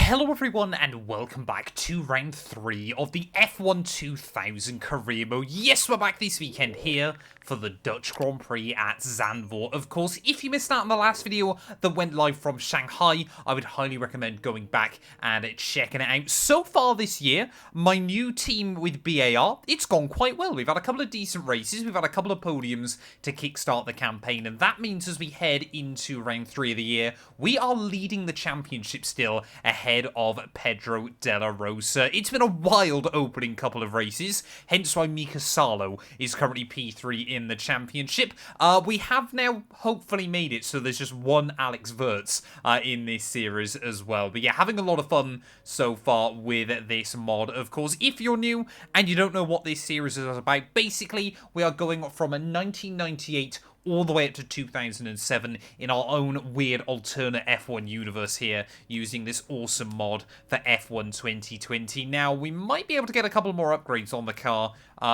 Hello everyone and welcome back to round 3 of the F1 2000 career mode. Yes, we're back this weekend here for the Dutch Grand Prix at Zandvoort. Of course, if you missed out on the last video that went live from Shanghai, I would highly recommend going back and checking it out. So far this year, my new team with BAR, it's gone quite well. We've had a couple of decent races, we've had a couple of podiums to kickstart the campaign, and that means as we head into round 3 of the year, we are leading the championship still ahead of Pedro Della Rosa. It's been a wild opening couple of races, hence why Mika Salo is currently P3 in the championship. We have now hopefully made it so there's just one Alex Wurz in this series as well. But yeah, having a lot of fun so far with this mod. Of course, if you're new and you don't know what this series is about, basically we are going from a 1998 all the way up to 2007 in our own weird alternate F1 universe here, using this awesome mod for F1 2020. Now, we might be able to get a couple more upgrades on the car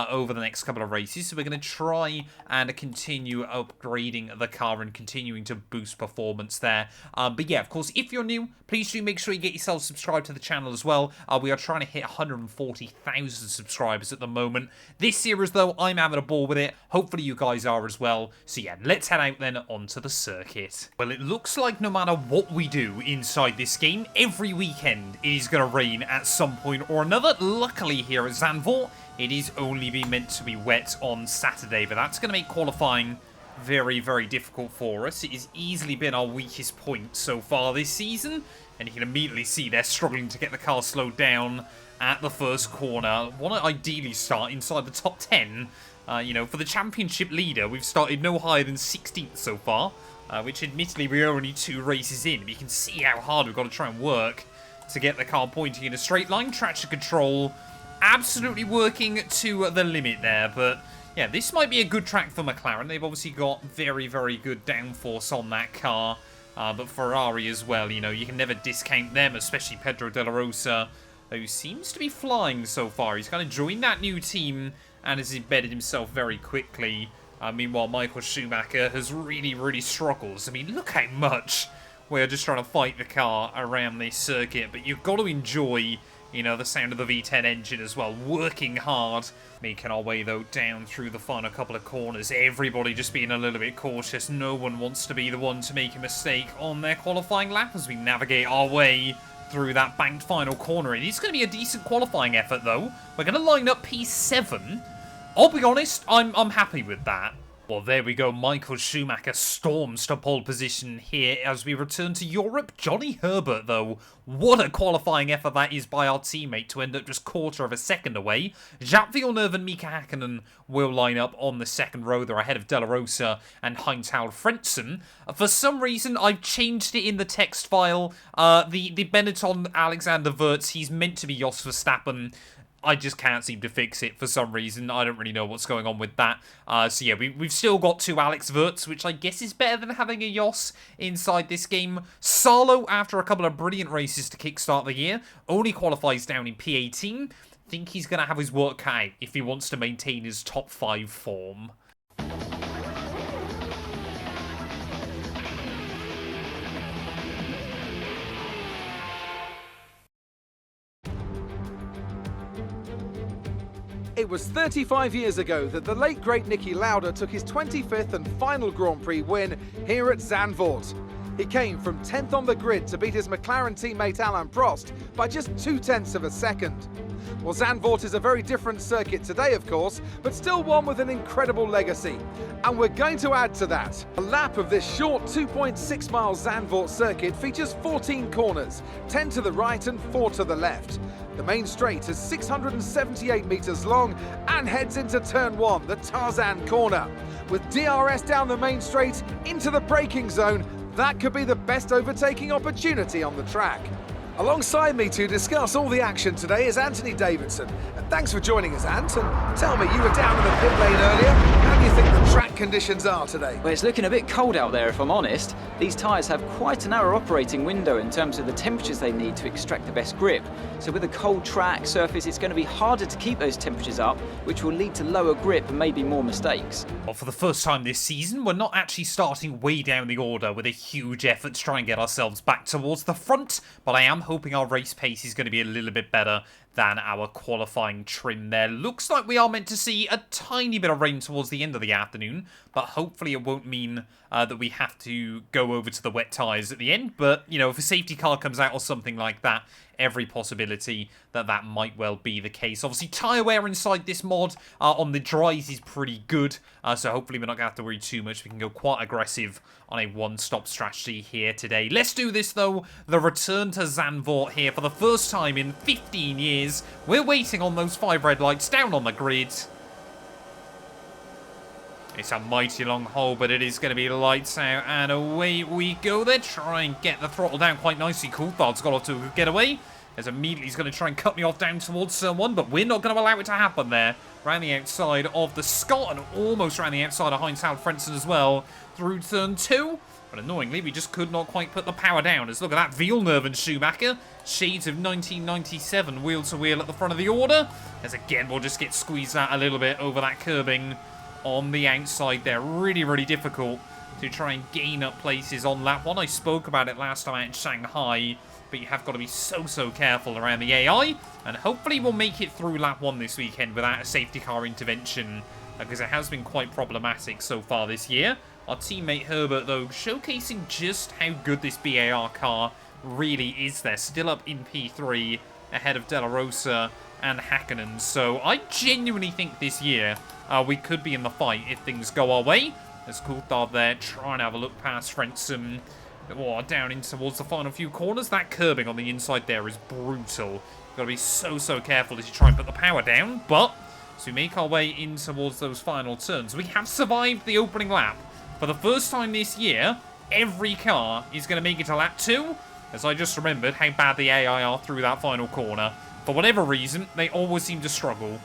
over the next couple of races, so we're going to try and continue upgrading the car and continuing to boost performance there. But yeah, of course, if you're new, please do make sure you get yourself subscribed to the channel as well. We are trying to hit 140,000 subscribers at the moment. This series, though, I'm having a ball with it. Hopefully you guys are as well. So yeah, let's head out then onto the circuit. Well, it looks like no matter what we do inside this game, every weekend it is going to rain at some point or another. Luckily here at Zandvoort, it is only been meant to be wet on Saturday, but that's going to make qualifying very, very difficult for us. It has easily been our weakest point so far this season, and you can immediately see they're struggling to get the car slowed down at the first corner. Want to ideally start inside the top 10. You know, for the championship leader, we've started no higher than 16th so far, which admittedly we're only 2 races in, but you can see how hard we've got to try and work to get the car pointing in a straight line. Traction control absolutely working to the limit there, but yeah, this might be a good track for McLaren. They've obviously got very, very good downforce on that car, but Ferrari as well, you know, you can never discount them, especially Pedro Della Rosa, who seems to be flying so far. He's kind of joined that new team and has embedded himself very quickly. Meanwhile, Michael Schumacher has really, really struggled. I mean, look how much we're just trying to fight the car around this circuit, but you've got to enjoy, you know, the sound of the V10 engine as well, working hard, making our way, though, down through the final couple of corners. Everybody just being a little bit cautious. No one wants to be the one to make a mistake on their qualifying lap as we navigate our way through that banked final corner. It is going to be a decent qualifying effort, though. We're going to line up P7. I'll be honest, I'm happy with that. Well, there we go. Michael Schumacher storms to pole position here as we return to Europe. Johnny Herbert, though, what a qualifying effort that is by our teammate to end up just quarter of a second away. Jacques Villeneuve and Mika Hakkinen will line up on the second row. They're ahead of Della Rosa and Heinz-Harald Frentzen. For some reason, I've changed it in the text file. The Benetton Alexander Wurz, he's meant to be Jos Verstappen. I just can't seem to fix it for some reason. I don't really know what's going on with that. So yeah, we've still got 2 Alex Wurz, which I guess is better than having a Jos inside this game. Salo, after a couple of brilliant races to kickstart the year, only qualifies down in P18. I think he's going to have his work cut out if he wants to maintain his top 5 form. It was 35 years ago that the late great Niki Lauda took his 25th and final Grand Prix win here at Zandvoort. He came from 10th on the grid to beat his McLaren teammate Alain Prost by just 0.2 of a second. Well, Zandvoort is a very different circuit today, of course, but still one with an incredible legacy. And we're going to add to that. A lap of this short 2.6 mile Zandvoort circuit features 14 corners, 10 to the right and 4 to the left. The main straight is 678 metres long and heads into turn 1, the Tarzan corner. With DRS down the main straight into the braking zone, that could be the best overtaking opportunity on the track. Alongside me to discuss all the action today is Anthony Davidson. Thanks for joining us, Ant. And tell me, you were down in the pit lane earlier. How do you think the track conditions are today? Well, it's looking a bit cold out there, if I'm honest. These tyres have quite a narrow operating window in terms of the temperatures they need to extract the best grip. So with a cold track surface, it's going to be harder to keep those temperatures up, which will lead to lower grip and maybe more mistakes. Well, for the first time this season, we're not actually starting way down the order with a huge effort to try and get ourselves back towards the front, but I am hoping our race pace is going to be a little bit better than our qualifying trim there. Looks like we are meant to see a tiny bit of rain towards the end of the afternoon, but hopefully it won't mean that we have to go over to the wet tyres at the end. But, you know, if a safety car comes out or something like that, every possibility that that might well be the case. Obviously, tyre wear inside this mod on the dries is pretty good, so hopefully we're not going to have to worry too much. We can go quite aggressive on a one-stop strategy here today. Let's do this, though. The return to Zandvoort here for the first time in 15 years. We're waiting on those 5 red lights down on the grid. It's a mighty long hole, but it is going to be lights out, and away we go. They try and get the throttle down quite nicely. Coulthard's got off to a good getaway. As immediately he's going to try and cut me off down towards someone, but we're not going to allow it to happen there. Around the outside of the Scott, and almost around the outside of Heinz Frentzen as well, through turn 2. But annoyingly, we just could not quite put the power down. As look at that, Villeneuve and Schumacher. Shades of 1997, wheel to wheel at the front of the order. As again, we'll just get squeezed out a little bit over that curbing on the outside there. Really, really difficult to try and gain up places on lap 1. I spoke about it last time out in Shanghai, but you have got to be so careful around the AI, and hopefully we'll make it through lap 1 this weekend without a safety car intervention, because it has been quite problematic so far this year. Our teammate Herbert, though, showcasing just how good this BAR car really is there. Still up in P3, ahead of De La Rosa and Hakkinen. So I genuinely think this year we could be in the fight if things go our way. There's Coulthard there, trying to have a look past Frentzen. Oh, down in towards the final few corners. That curbing on the inside there is brutal. You've got to be so careful as you try and put the power down. But as we make our way in towards those final turns, we have survived the opening lap. For the first time this year, every car is going to make it to lap 2. As I just remembered how bad the AI are through that final corner. For whatever reason, they always seem to struggle.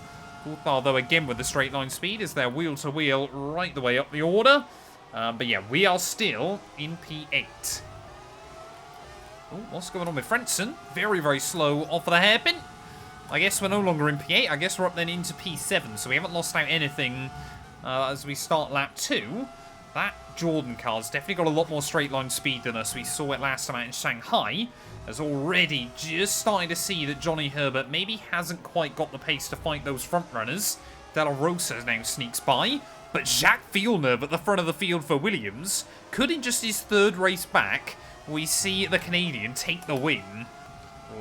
Coulthard, though, again with the straight line speed as they're wheel to wheel right the way up the order. But yeah, we are still in P8. Oh, what's going on with Frentzen? Very slow off of the hairpin. I guess we're no longer in P8. I guess we're up then into P7. So we haven't lost out anything as we start lap 2. That Jordan car's definitely got a lot more straight line speed than us. We saw it last time out in Shanghai. As already just starting to see that Johnny Herbert maybe hasn't quite got the pace to fight those front runners. De La Rosa now sneaks by. But Jacques Villeneuve at the front of the field for Williams. Could in just his 3rd race back, we see the Canadian take the win.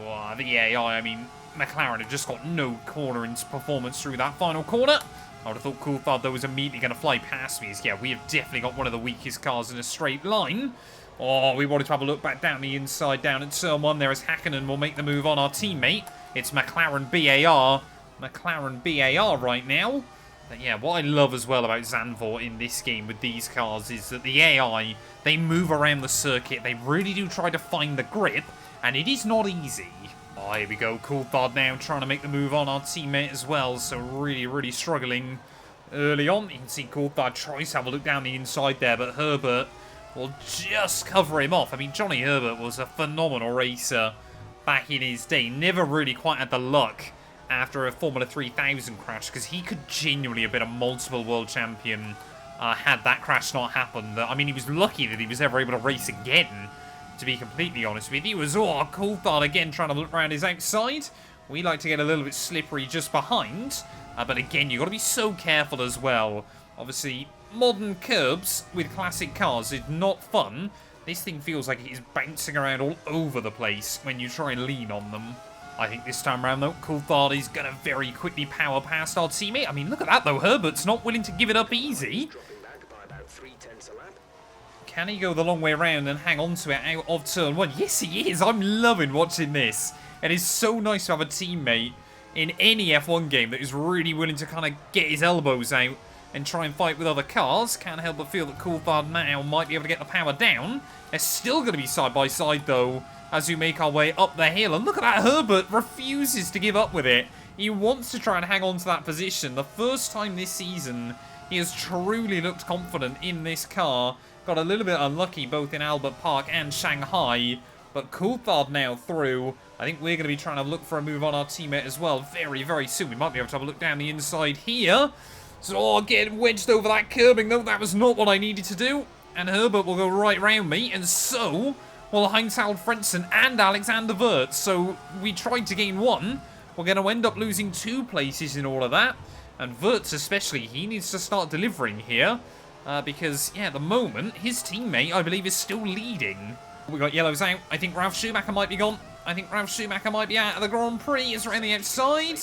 Oh, the AI, I mean, McLaren have just got no corner in performance through that final corner. I would have thought Coulthard, though, was immediately going to fly past me. Yeah, we have definitely got one of the weakest cars in a straight line. Oh, we wanted to have a look back down the inside, down at turn 1 there as Hakkinen will make the move on our teammate. It's McLaren BAR. McLaren BAR right now. But yeah, what I love as well about Zandvoort in this game with these cars is that the AI, they move around the circuit. They really do try to find the grip, and it is not easy. Oh, here we go. Coulthard now trying to make the move on our teammate as well. So really struggling early on. You can see Coulthard tries to have a look down the inside there, but Herbert will just cover him off. I mean, Johnny Herbert was a phenomenal racer back in his day. Never really quite had the luck after a Formula 3000 crash, because he could genuinely have been a multiple world champion had that crash not happened. I mean, he was lucky that he was ever able to race again, to be completely honest with you. It was, Coulthard again trying to look around his outside. We like to get a little bit slippery just behind. But again, you've got to be so careful as well. Obviously, modern curbs with classic cars is not fun. This thing feels like it is bouncing around all over the place when you try and lean on them. I think this time around, though, Coulthard is going to very quickly power past our teammate. I mean, look at that, though. Herbert's not willing to give it up easy. Can he go the long way around and hang on to it out of turn 1? Yes, he is. I'm loving watching this. It is so nice to have a teammate in any F1 game that is really willing to kind of get his elbows out and try and fight with other cars. Can't help but feel that Coulthard now might be able to get the power down. They're still going to be side by side, though, as we make our way up the hill. And look at that, Herbert refuses to give up with it. He wants to try and hang on to that position. The first time this season, he has truly looked confident in this car. Got a little bit unlucky both in Albert Park and Shanghai. But Coulthard now through. I think we're going to be trying to look for a move on our teammate as well very soon. We might be able to have a look down the inside here. So, getting wedged over that curbing, though. That was not what I needed to do. And Herbert will go right round me. And so, well, Heinz-Harald Frentzen and Alexander Wirtz. So we tried to gain one. We're going to end up losing 2 places in all of that. And Wirtz especially, he needs to start delivering here. Because, yeah, at the moment, his teammate, I believe, is still leading. We got yellows out. I think Ralf Schumacher might be gone. I think Ralf Schumacher might be out of the Grand Prix. Is around the outside.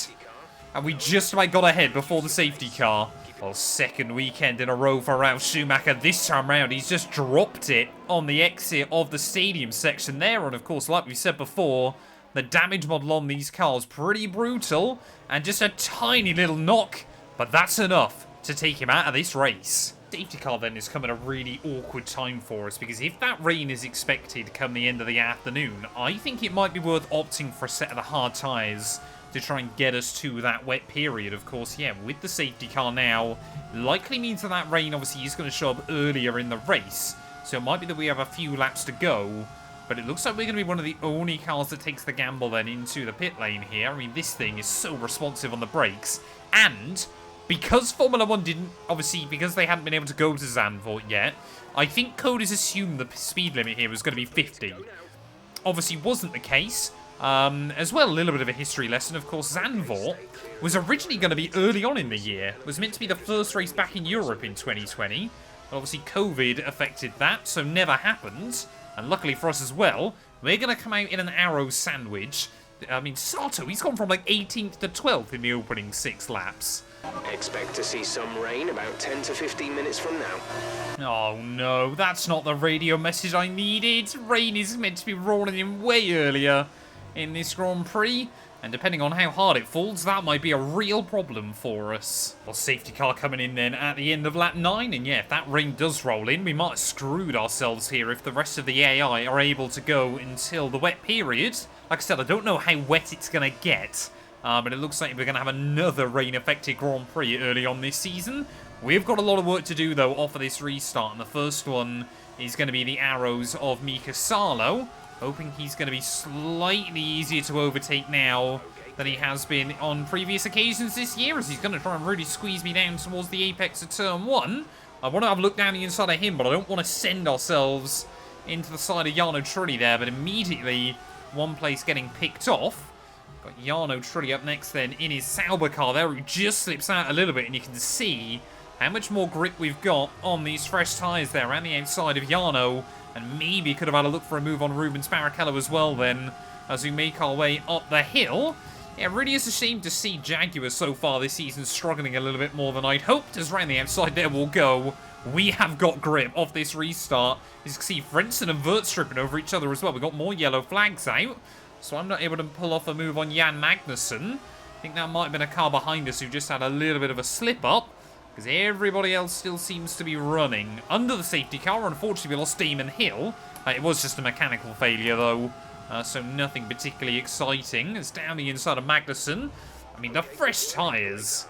And we just about got ahead before the safety car. Well, second weekend in a row for Ralf Schumacher. This time round, he's just dropped it on the exit of the stadium section there. And, of course, like we said before, the damage model on these cars, pretty brutal. And just a tiny little knock. But that's enough to take him out of this race. Safety car then is coming at a really awkward time for us, because if that rain is expected come the end of the afternoon, I think it might be worth opting for a set of the hard tyres to try and get us to that wet period. Of course, yeah, with the safety car now, likely means that rain obviously is going to show up earlier in the race, so it might be that we have a few laps to go, but it looks like we're going to be one of the only cars that takes the gamble then into the pit lane here. I mean, this thing is so responsive on the brakes, and because Formula 1 didn't, obviously, because they hadn't been able to go to Zandvoort yet, I think Coders assumed the speed limit here was going to be 50. Obviously wasn't the case. As well, a little bit of a history lesson. Of course, Zandvoort was originally going to be early on in the year. It was meant to be the first race back in Europe in 2020. But obviously, COVID affected that, so never happened. And luckily for us as well, we're going to come out in an arrow sandwich. I mean, Sato, he's gone from like 18th to 12th in the opening 6 laps. Expect to see some rain about 10 to 15 minutes from now. Oh no, that's not the radio message I needed. Rain is meant to be rolling in way earlier in this Grand Prix, and depending on how hard it falls, that might be a real problem for us. Well, safety car coming in then at the end of lap 9, and yeah, if that rain does roll in, we might have screwed ourselves here if the rest of the AI are able to go until the wet period. Like I said, I don't know how wet it's going to get, but it looks like we're going to have another rain-affected Grand Prix early on this season. We've got a lot of work to do, though, off of this restart, and the first one is going to be the arrows of Mika Salo. Hoping he's going to be slightly easier to overtake now than he has been on previous occasions this year, as he's going to try and really squeeze me down towards the apex of turn 1. I want to have a look down the inside of him, but I don't want to send ourselves into the side of Jarno Trulli there, but immediately one place getting picked off. Got Jarno Trulli up next then in his Sauber car there, who just slips out a little bit, and you can see how much more grip we've got on these fresh tyres there around the outside of Jarno. And maybe could have had a look for a move on Rubens Barrichello as well then, as we make our way up the hill. Yeah, it really is a shame to see Jaguar so far this season struggling a little bit more than I'd hoped, as round the outside there we'll go. We have got grip off this restart. As you can see, Frentzen and Wirtz tripping over each other as well. We've got more yellow flags out, so I'm not able to pull off a move on Jan Magnussen. I think that might have been a car behind us who just had a little bit of a slip-up, because everybody else still seems to be running under the safety car. Unfortunately, we lost Damon Hill. It was just a mechanical failure, though, so nothing particularly exciting. It's down the inside of Magnussen. I mean, the fresh tyres,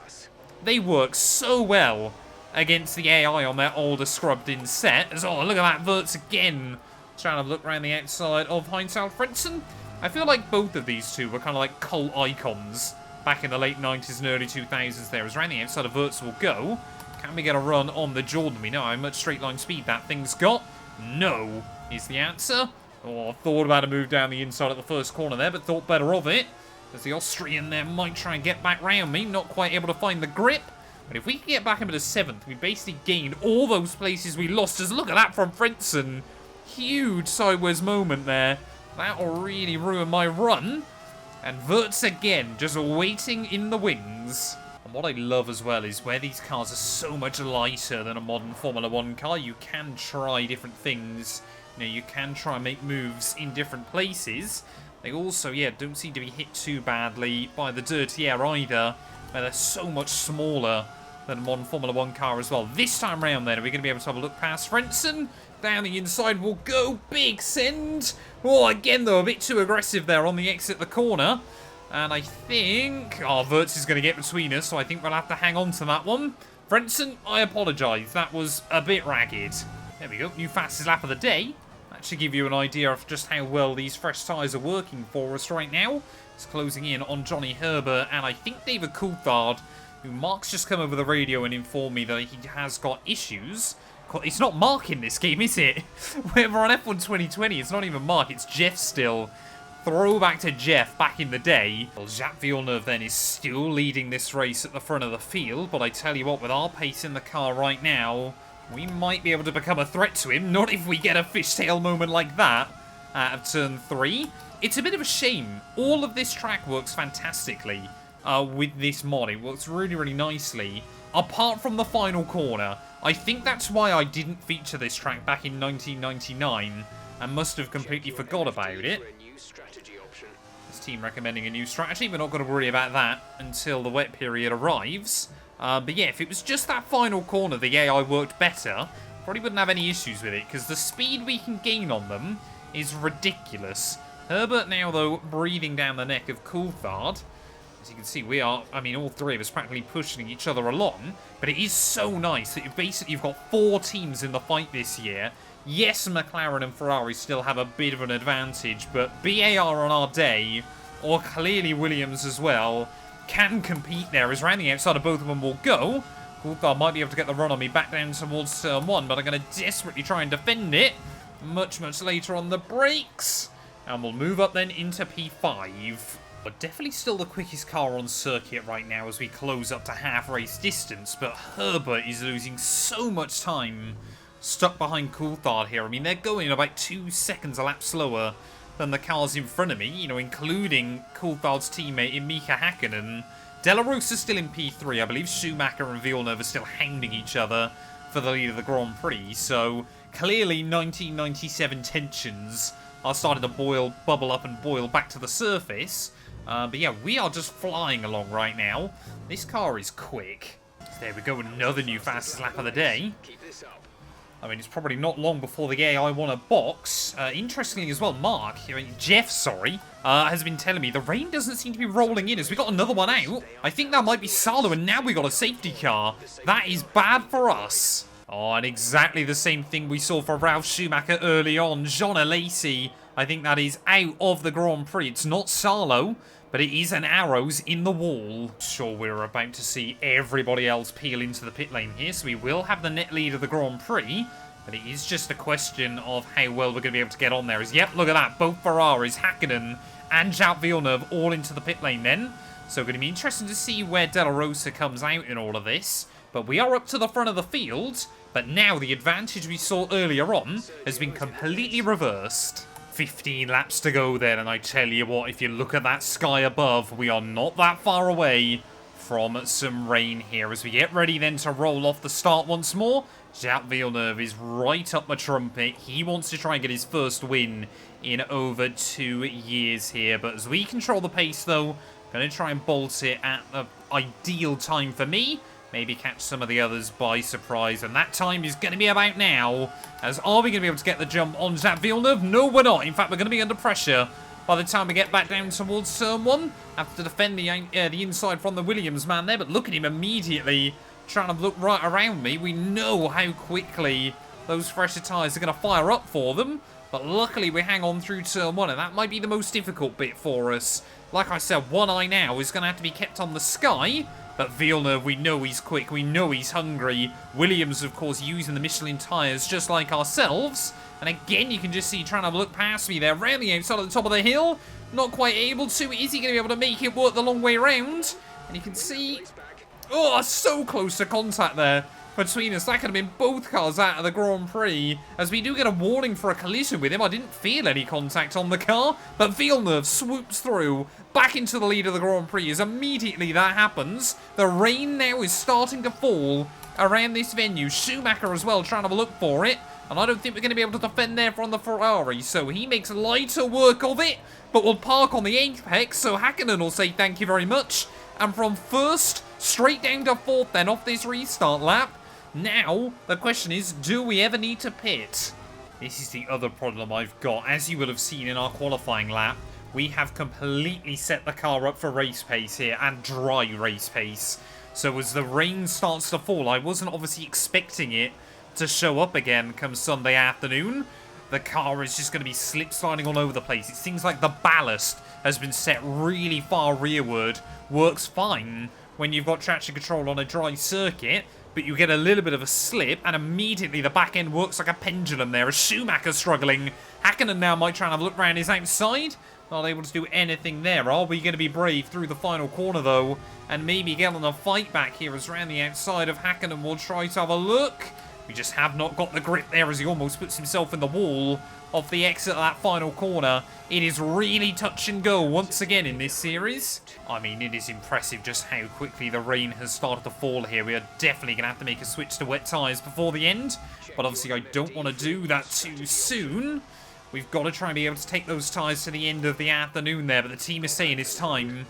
they work so well against the AI on their older scrubbed-in set. As, oh, look at that, Wirtz again. Trying to look around the outside of Heinz-Harald Frentzen. I feel like both of these two were kind of like cult icons back in the late 90s and early 2000s there. As around the outside of Wirtz will go. Can we get a run on the Jordan? We know how much straight line speed that thing's got. No is the answer. Oh, I thought about a move down the inside at the first corner there, but thought better of it, as the Austrian there might try and get back round me. Not quite able to find the grip. But if we can get back into 7th, we basically gained all those places we lost. Just look at that from Frentzen. Huge sideways moment there. That'll really ruin my run. And Wirtz again, just waiting in the wings. And what I love as well is where these cars are so much lighter than a modern Formula 1 car, you can try different things. You know, you can try and make moves in different places. They also, yeah, don't seem to be hit too badly by the dirty air either, where they're so much smaller than a modern Formula 1 car as well. This time round then, are we going to be able to have a look past Frentzen? Down the inside will go. Big send. Oh, again, though, a bit too aggressive there on the exit the corner. And I think... oh, Wirtz is going to get between us, so I think we'll have to hang on to that one. Frentzen, I apologise. That was a bit ragged. There we go. New fastest lap of the day. That should give you an idea of just how well these fresh tyres are working for us right now. It's closing in on Johnny Herbert and I think David Coulthard, who Mark's just come over the radio and informed me that he has got issues It's not Mark in this game, is it? We're on F1 2020. It's not even Mark. It's Jeff still. Throwback to Jeff back in the day. Well, Jacques Villeneuve then is still leading this race at the front of the field. But I tell you what, with our pace in the car right now, we might be able to become a threat to him. Not if we get a fishtail moment like that out of turn 3. It's a bit of a shame. All of this track works fantastically with this mod. It works really, really nicely. Apart from the final corner. I think that's why I didn't feature this track back in 1999 and must have completely forgot about it. This team recommending a new strategy. We're not going to worry about that until the wet period arrives. But yeah, if it was just that final corner, the AI worked better. Probably wouldn't have any issues with it because the speed we can gain on them is ridiculous. Herbert now, though, breathing down the neck of Coulthard. As you can see, we are, I mean, all three of us practically pushing each other along. But it is so nice that you've got 4 teams in the fight this year. Yes, McLaren and Ferrari still have a bit of an advantage, but BAR on our day, or clearly Williams as well, can compete there. As round the outside of both of them will go. Coulthard might be able to get the run on me back down towards turn 1, but I'm going to desperately try and defend it. Much later on the brakes. And we'll move up then into P5. But definitely still the quickest car on circuit right now as we close up to half race distance. But Herbert is losing so much time stuck behind Coulthard here. I mean, they're going about 2 seconds a lap slower than the cars in front of me, you know, including Coulthard's teammate in Mika Hakkinen. De La Rosa's still in P3. I believe Schumacher and Villeneuve are still hounding each other for the lead of the Grand Prix. So clearly 1997 tensions are starting to bubble up and boil back to the surface. But yeah, we are just flying along right now. This car is quick. So there we go, another new fastest lap of the day. I mean, it's probably not long before the AI won a box. Interestingly as well, Jeff, has been telling me the rain doesn't seem to be rolling in as we got another one out. I think that might be Salo, and now we got a safety car. That is bad for us. Oh, and exactly the same thing we saw for Ralf Schumacher early on. Jean Alesi, I think that is out of the Grand Prix. It's not Salo, but it is an arrows in the wall. Sure, we're about to see everybody else peel into the pit lane here, so we will have the net lead of the Grand Prix, but it is just a question of how well we're going to be able to get on there. Yep, look at that, both Ferraris, Hakkinen and Jacques Villeneuve all into the pit lane then. So going to be interesting to see where De La Rosa comes out in all of this. But we are up to the front of the field, but now the advantage we saw earlier on has been completely reversed. 15 laps to go then, and I tell you what, if you look at that sky above, we are not that far away from some rain here. As we get ready then to roll off the start once more, Jacques Villeneuve is right up my trumpet. He wants to try and get his first win in over 2 years here, but as we control the pace though, going to try and bolt it at the ideal time for me. Maybe catch some of the others by surprise. And that time is going to be about now. As are we going to be able to get the jump on Jacques Villeneuve? No, we're not. In fact, we're going to be under pressure by the time we get back down towards turn 1. Have to defend the inside from the Williams man there. But look at him immediately trying to look right around me. We know how quickly those fresher tyres are going to fire up for them. But luckily, we hang on through turn 1. And that might be the most difficult bit for us. Like I said, one eye now is going to have to be kept on the sky. But Villeneuve, we know he's quick, we know he's hungry. Williams, of course, using the Michelin tyres just like ourselves. And again, you can just see trying to look past me there, round the outside at the top of the hill. Not quite able to. Is he going to be able to make it work the long way round? And you can see, oh, so close to contact there between us. That could have been both cars out of the Grand Prix. As we do get a warning for a collision with him. I didn't feel any contact on the car. But Villeneuve swoops through back into the lead of the Grand Prix. As immediately that happens, the rain now is starting to fall around this venue. Schumacher as well trying to look for it. And I don't think we're going to be able to defend there from the Ferrari. So he makes lighter work of it. But will park on the apex. So Hakkinen will say thank you very much. And from first, straight down to 4th then off this restart lap. Now, the question is, do we ever need to pit? This is the other problem I've got. As you will have seen in our qualifying lap, we have completely set the car up for race pace here, and dry race pace. So as the rain starts to fall, I wasn't obviously expecting it to show up again come Sunday afternoon. The car is just going to be slip-sliding all over the place. It seems like the ballast has been set really far rearward. Works fine when you've got traction control on a dry circuit. but you get a little bit of a slip, and immediately the back end works like a pendulum there as Schumacher's struggling. Hakkinen now might try and have a look around his outside. Not able to do anything there. Are we going to be brave through the final corner, though, and maybe get on a fight back here as around the outside of Hakkinen will try to have a look? We just have not got the grip there as he almost puts himself in the wall of the exit of that final corner. It is really touch and go once again in this series. I mean, it is impressive just how quickly the rain has started to fall here. We are definitely going to have to make a switch to wet tyres before the end, but obviously I don't want to do that too soon. We've got to try and be able to take those tyres to the end of the afternoon there, but the team is saying it's time.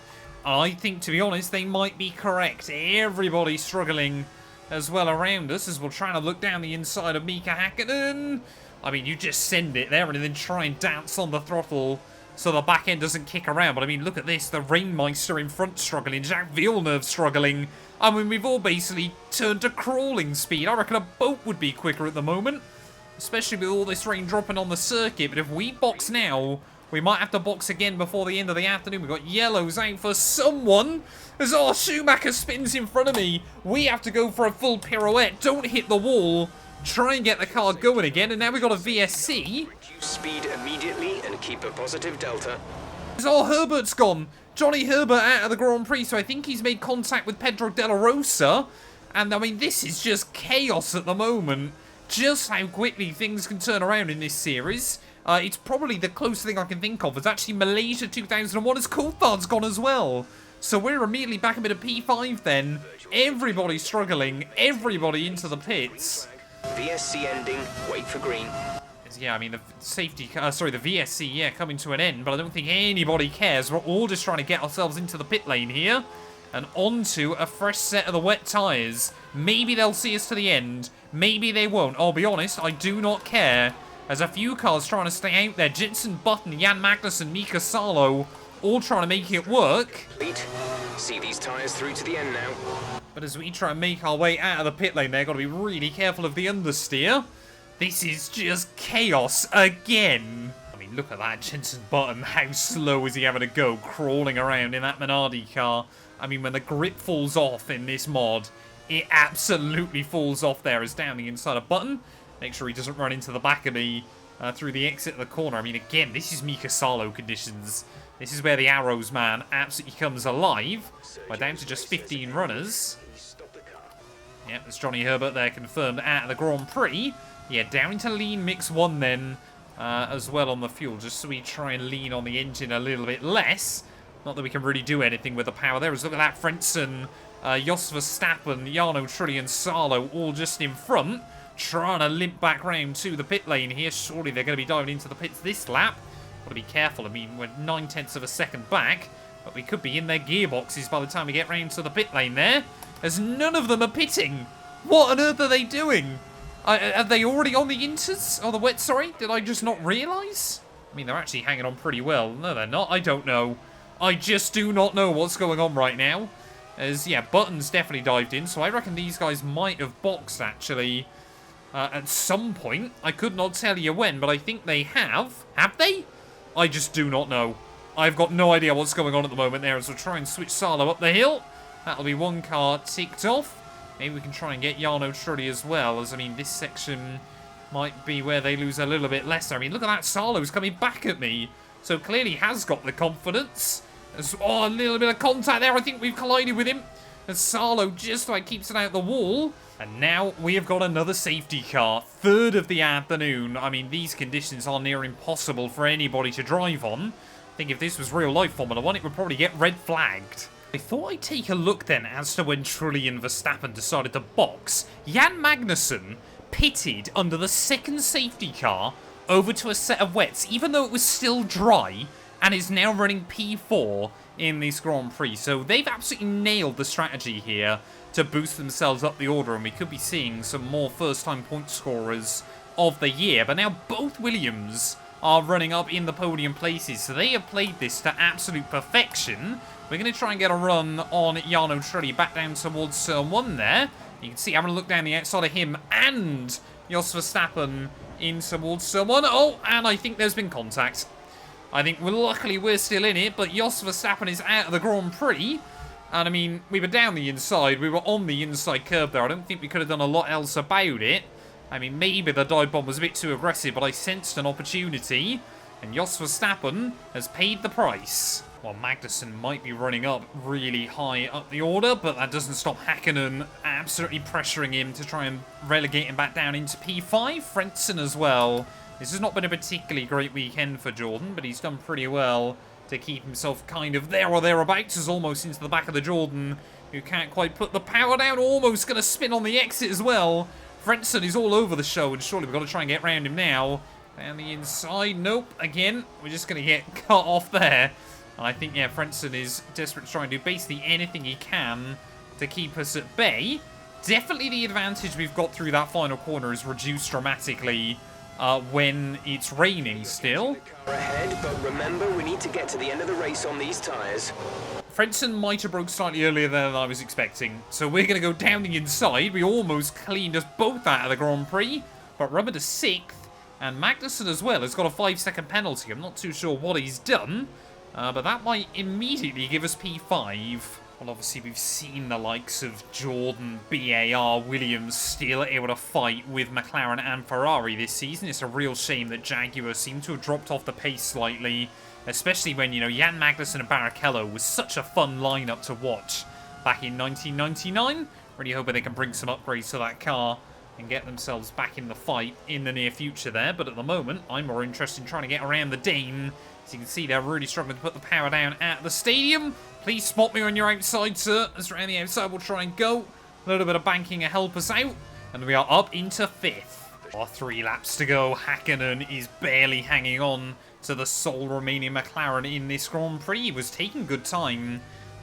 I think, to be honest, they might be correct. Everybody's struggling as well around us as we're trying to look down the inside of Mika Hakkinen. I mean, you just send it there and then try and dance on the throttle so the back end doesn't kick around. But I mean, look at this. The Rainmeister in front struggling. Jacques Villeneuve struggling. I mean, we've all basically turned to crawling speed. I reckon a boat would be quicker at the moment, especially with all this rain dropping on the circuit. But if we box now, we might have to box again before the end of the afternoon. We've got yellows out for someone. As our Schumacher spins in front of me, we have to go for a full pirouette. Don't hit the wall. Try and get the car going again. And now we've got a VSC. Reduce speed immediately and keep a positive delta. Oh, Herbert's gone. Johnny Herbert out of the Grand Prix. So I think he's made contact with Pedro De La Rosa. And I mean, this is just chaos at the moment. Just how quickly things can turn around in this series. It's probably the closest thing I can think of. It's actually Malaysia 2001 as Coulthard's gone as well. So we're immediately back a bit of P5 then. Everybody's struggling. Everybody into the pits. VSC ending. Wait for green. Yeah, I mean, the safety car, sorry, the VSC, yeah, coming to an end, but I don't think anybody cares. We're all just trying to get ourselves into the pit lane here and onto a fresh set of the wet tyres. Maybe they'll see us to the end. Maybe they won't. I'll be honest, I do not care. There's a few cars trying to stay out there. Jenson Button, Jan Magnussen, Mika Salo, all trying to make it work. See these tyres through to the end now. But as we try and make our way out of the pit lane there, got to be really careful of the understeer. This is just chaos again. I mean, look at that Jenson Button. How slow is he having to go crawling around in that Minardi car? I mean, when the grip falls off in this mod, it absolutely falls off there as down the inside of Button. Make sure he doesn't run into the back of me through the exit of the corner. I mean, again, this is Mika Salo conditions. This is where the Arrows man absolutely comes alive. We're down to just 15 runners. Yep, there's Johnny Herbert there confirmed out of the Grand Prix. Yeah, down into lean mix 1 then as well on the fuel, just so we try and lean on the engine a little bit less. Not that we can really do anything with the power there. Look at that, Frentzen, Jos Verstappen, Jarno Trulli and Salo all just in front, trying to limp back round to the pit lane here. Surely they're going to be diving into the pits this lap. Got to be careful. I mean, we're 9/10 of a second back, but we could be in their gearboxes by the time we get round to the pit lane there, as none of them are pitting. What on earth are they doing? Are they already on the inters? Oh, the wet, sorry? Did I just not realise? I mean, they're actually hanging on pretty well. No, they're not. I don't know. I just do not know what's going on right now. As, yeah, Button's definitely dived in, so I reckon these guys might have boxed, actually, at some point. I could not tell you when, but I think they have. Have they? I just do not know. I've got no idea what's going on at the moment there, as we'll try and switch Salo up the hill. That'll be one car ticked off. Maybe we can try and get Jarno Trulli as well, as, I mean, this section might be where they lose a little bit less. I mean, look at that, Salo's coming back at me. So clearly has got the confidence. There's, oh, a little bit of contact there. I think we've collided with him. And Salo just like keeps it out the wall. And now we have got another safety car. Third of the afternoon. I mean, these conditions are near impossible for anybody to drive on. I think if this was real life Formula 1, it would probably get red flagged. I thought I'd take a look then as to when Trulli and Verstappen decided to box. Jan Magnussen pitted under the second safety car over to a set of wets, even though it was still dry, and is now running P4 in this Grand Prix. So they've absolutely nailed the strategy here to boost themselves up the order, and we could be seeing some more first-time point scorers of the year. But now both Williams are running up in the podium places, so they have played this to absolute perfection. We're going to try and get a run on Jarno Trulli back down towards turn 1 there. You can see having a look down the outside of him and Jos Verstappen in towards turn 1. Oh, and I think there's been contact. I think luckily we're still in it, but Jos Verstappen is out of the Grand Prix. And I mean, we were down the inside. We were on the inside curb there. I don't think we could have done a lot else about it. I mean, maybe the dive bomb was a bit too aggressive, but I sensed an opportunity. And Jos Verstappen has paid the price. Well, Magnussen might be running up really high up the order, but that doesn't stop Häkkinen absolutely pressuring him to try and relegate him back down into P5. Frentzen as well. This has not been a particularly great weekend for Jordan, but he's done pretty well to keep himself kind of there or thereabouts, as almost into the back of the Jordan, who can't quite put the power down. Almost going to spin on the exit as well. Frentzen is all over the show, and surely we've got to try and get around him now. Down the inside. Nope. Again, we're just going to get cut off there. And I think, yeah, Frentzen is desperate to try and do basically anything he can to keep us at bay. Definitely the advantage we've got through that final corner is reduced dramatically when it's raining still. Ahead, but remember, we need to get to the end of the race on these tyres. Frentzen might have broke slightly earlier than I was expecting. So we're going to go down the inside. We almost cleaned us both out of the Grand Prix. But Rubber to 6th. And Magnussen as well has got a 5-second penalty. I'm not too sure what he's done. But that might immediately give us P5. Well, obviously, we've seen the likes of Jordan, BAR, Williams still able to fight with McLaren and Ferrari this season. It's a real shame that Jaguar seem to have dropped off the pace slightly, especially when, you know, Jan Magnussen and Barrichello was such a fun lineup to watch back in 1999. Really hoping they can bring some upgrades to that car and get themselves back in the fight in the near future there. But at the moment, I'm more interested in trying to get around the Dane. As you can see, they're really struggling to put the power down at the stadium. Please spot me on your outside, sir. As around the outside, we'll try and go. A little bit of banking to help us out. And we are up into 5th. 3 laps to go. Häkkinen is barely hanging on to the sole remaining McLaren in this Grand Prix. He was taking good time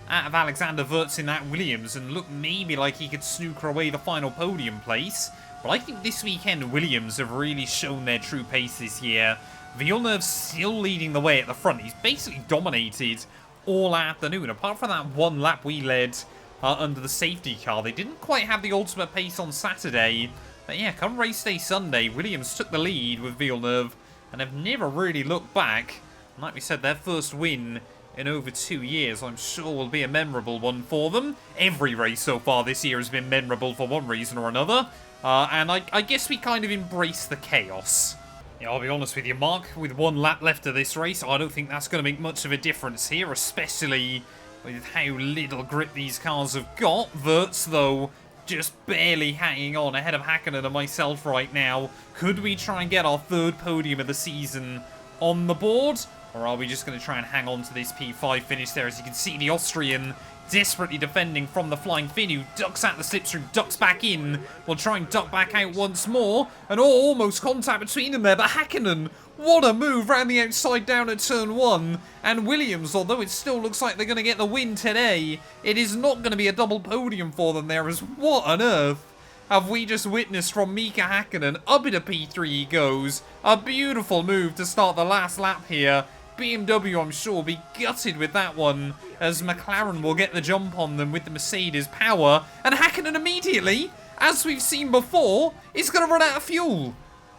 out of Alexander Wurz in that Williams and looked maybe like he could snooker away the final podium place. But I think this weekend, Williams have really shown their true pace this year. Villeneuve's still leading the way at the front. He's basically dominated all afternoon. Apart from that one lap we led under the safety car, they didn't quite have the ultimate pace on Saturday. But yeah, come race day Sunday, Williams took the lead with Villeneuve and have never really looked back. And like we said, their first win in over 2 years, I'm sure will be a memorable one for them. Every race so far this year has been memorable for one reason or another. And I guess we kind of embrace the chaos. Yeah, I'll be honest with you, Mark, with 1 lap left of this race, I don't think that's going to make much of a difference here, especially with how little grip these cars have got. Wurz, though, just barely hanging on ahead of Häkkinen and myself right now. Could we try and get our 3rd podium of the season on the board? Or are we just going to try and hang on to this P5 finish there? As you can see, the Austrian desperately defending from the flying Finn, who ducks out the slipstream, ducks back in. We'll try and duck back out once more. And almost contact between them there. But Häkkinen, what a move round the outside down at turn 1. And Williams, although it still looks like they're going to get the win today, it is not going to be a double podium for them there. As what on earth have we just witnessed from Mika Häkkinen? Up into P3 he goes. A beautiful move to start the last lap here. BMW, I'm sure, will be gutted with that one, as McLaren will get the jump on them with the Mercedes power. And Häkkinen immediately, as we've seen before, is going to run out of fuel.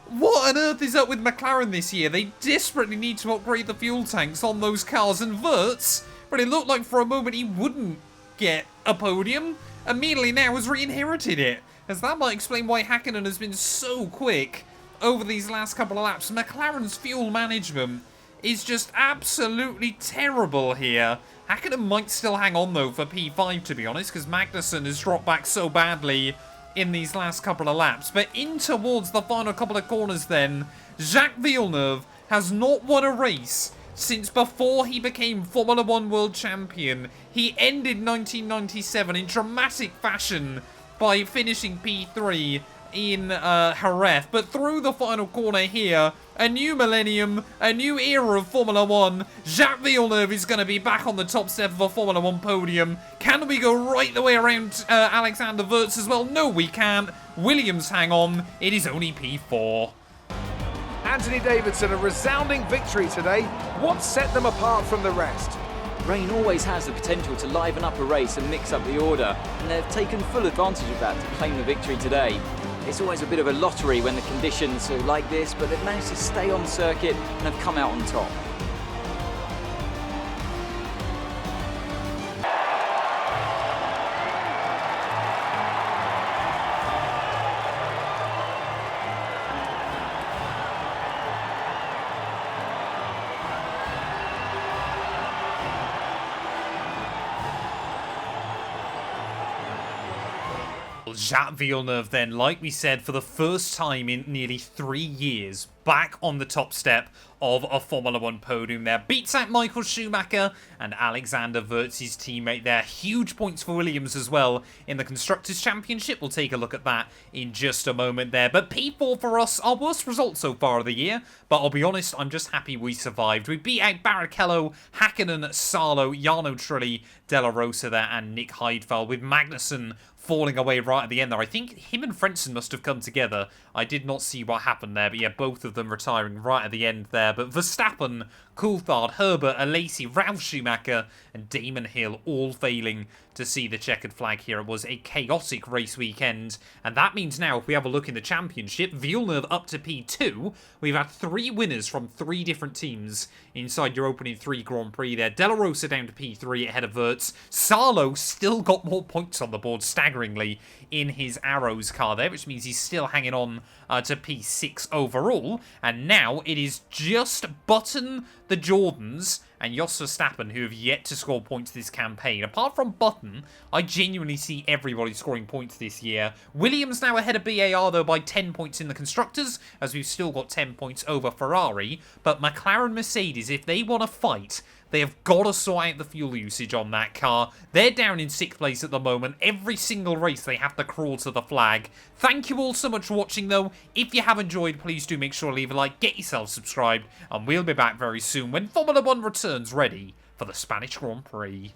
What on earth is up with McLaren this year? They desperately need to upgrade the fuel tanks on those cars. And Wurz, but it looked like for a moment he wouldn't get a podium, immediately now has re-inherited it. As that might explain why Häkkinen has been so quick over these last couple of laps. McLaren's fuel management is just absolutely terrible here. Häkkinen might still hang on, though, for P5, to be honest, because Magnussen has dropped back so badly in these last couple of laps. But in towards the final couple of corners then, Jacques Villeneuve has not won a race since before he became Formula 1 World Champion. He ended 1997 in dramatic fashion by finishing P3 in Jerez. But through the final corner here, a new millennium, a new era of Formula 1. Jacques Villeneuve is going to be back on the top step of a Formula 1 podium. Can we go right the way around Alexander Wurz as well? No, we can't. Williams hang on. It is only P4. Anthony Davidson, a resounding victory today. What set them apart from the rest? Rain always has the potential to liven up a race and mix up the order, and they've taken full advantage of that to claim the victory today. It's always a bit of a lottery when the conditions are like this, but they've managed to stay on circuit and have come out on top. Well, Jacques Villeneuve then, like we said, for the first time in nearly 3 years, back on the top step of a Formula 1 podium there. Beats out Michael Schumacher and Alexander Wurtz's teammate there. Huge points for Williams as well in the Constructors' Championship. We'll take a look at that in just a moment there. But P4 for us, our worst result so far of the year. But I'll be honest, I'm just happy we survived. We beat out Barrichello, Hakkinen, Salo, Jarno Trulli, Della Rosa there, and Nick Heidfeld, with Magnussen falling away right at the end there. I think him and Frentzen must have come together. I did not see what happened there, but yeah, both of them retiring right at the end there. But Verstappen, Coulthard, Herbert, Alesi, Ralf Schumacher, and Damon Hill all failing to see the checkered flag here. It was a chaotic race weekend, and that means now, if we have a look in the championship, Villeneuve up to P2. We've had 3 winners from 3 different teams inside your opening 3 Grand Prix there. Della Rosa down to P3 ahead of Wurtz. Salo still got more points on the board, staggeringly, in his Arrows car there, which means he's still hanging on to P6 overall. And now it is just Button, the Jordans, and Jos Verstappen, who have yet to score points this campaign. Apart from Button, I genuinely see everybody scoring points this year. Williams now ahead of BAR, though, by 10 points in the Constructors, as we've still got 10 points over Ferrari. But McLaren Mercedes, if they want to fight, they have got to sort out the fuel usage on that car. They're down in 6th place at the moment. Every single race they have to crawl to the flag. Thank you all so much for watching, though. If you have enjoyed, please do make sure to leave a like, get yourself subscribed, and we'll be back very soon when Formula 1 returns ready for the Spanish Grand Prix.